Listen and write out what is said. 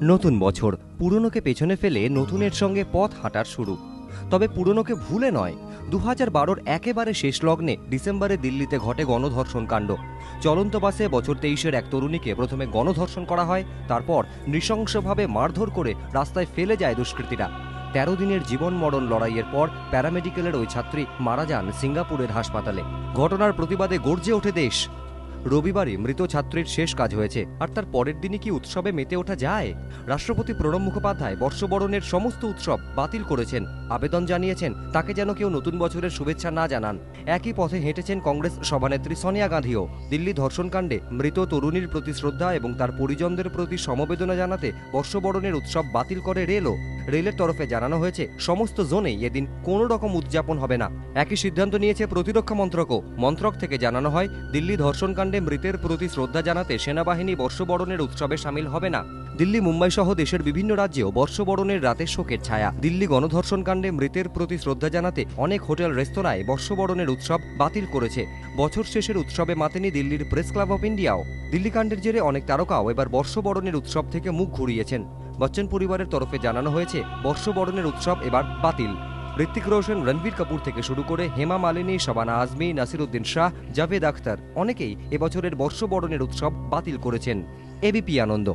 নতুন বছর পুরনোকে পেছনে ফেলে নতুনের সঙ্গে পথ হাঁটার শুরু। তবে পুরনোকে ভুলে নয়। 2012-র একেবারে শেষ লগ্নে ডিসেম্বরে দিল্লিতে ঘটে গণধর্ষণ কাণ্ড। চলন্ত বাসে বছর 23-এর এক তরুণীকে প্রথমে গণধর্ষণ করা হয়, তারপর নৃশংসভাবে মারধর করে রাস্তায় ফেলে যায় দুষ্কৃতীরা। 13 দিনের জীবন মরণ লড়াইয়ের পর প্যারামেডিকেলের ওই ছাত্রী মারা যান সিঙ্গাপুরের হাসপাতালে। ঘটনার প্রতিবাদে গর্জে ওঠে দেশ। রবিবারই মৃত ছাত্রীর শেষ কাজ হয়েছে, আর তার পরের দিনই কি উৎসবে মেতে ওঠা যায়? রাষ্ট্রপতি প্রণব মুখোপাধ্যায় বর্ষবরণের সমস্ত উৎসব বাতিল করেছেন। আবেদন জানিয়েছেন তাকে যেন কেউ নতুন বছরের শুভেচ্ছা না জানান। একই পথে হেঁটেছেন কংগ্রেস সভানেত্রী সোনিয়া গান্ধীও। দিল্লি ধর্ষণকাণ্ডে মৃত তরুণীর প্রতি শ্রদ্ধা এবং তার পরিজনদের প্রতি সমবেদনা জানাতে বর্ষবরণের উৎসব বাতিল করে রেলও। রেলের তরফে জানানো হয়েছে সমস্ত জোনেই এদিন কোনো রকম উদযাপন হবে না। একই সিদ্ধান্ত নিয়েছে প্রতিরক্ষা মন্ত্রকও। মন্ত্রক থেকে জানানো হয় দিল্লি ধর্ষণকাণ্ডে মৃতের প্রতি শ্রদ্ধা জানাতে সেনাবাহিনী বর্ষবরণের উৎসবে সামিল হবে না। দিল্লি, মুম্বাই সহ দেশের বিভিন্ন রাজ্যেও বর্ষবরণের রাতে শোকের ছায়া। দিল্লি গণধর্ষণকাণ্ডে মৃতের প্রতি শ্রদ্ধা জানাতে অনেক হোটেল রেস্তোরাঁয় বর্ষবরণের উৎসব বাতিল করেছে। বছর শেষের উৎসবে মাতেনি দিল্লির প্রেস ক্লাব অফ ইন্ডিয়াও। দিল্লি কাণ্ডের জেরে অনেক তারকাও এবার বর্ষবরণের উৎসব থেকে মুখ ঘুরিয়েছেন। বচ্চন পরিবারের তরফে জানানো হয়েছে বর্ষবরণের উৎসব এবার বাতিল। ঋত্বিক রোশন, রণবীর কাপুর থেকে শুরু করে হেমা মালিনী, শাবানা আজমি, নাসিরুদ্দিন শাহ, জাভেদ আখতার অনেকেই এবছরের বর্ষবরণের উৎসব বাতিল করেছেন। এবিপি আনন্দ।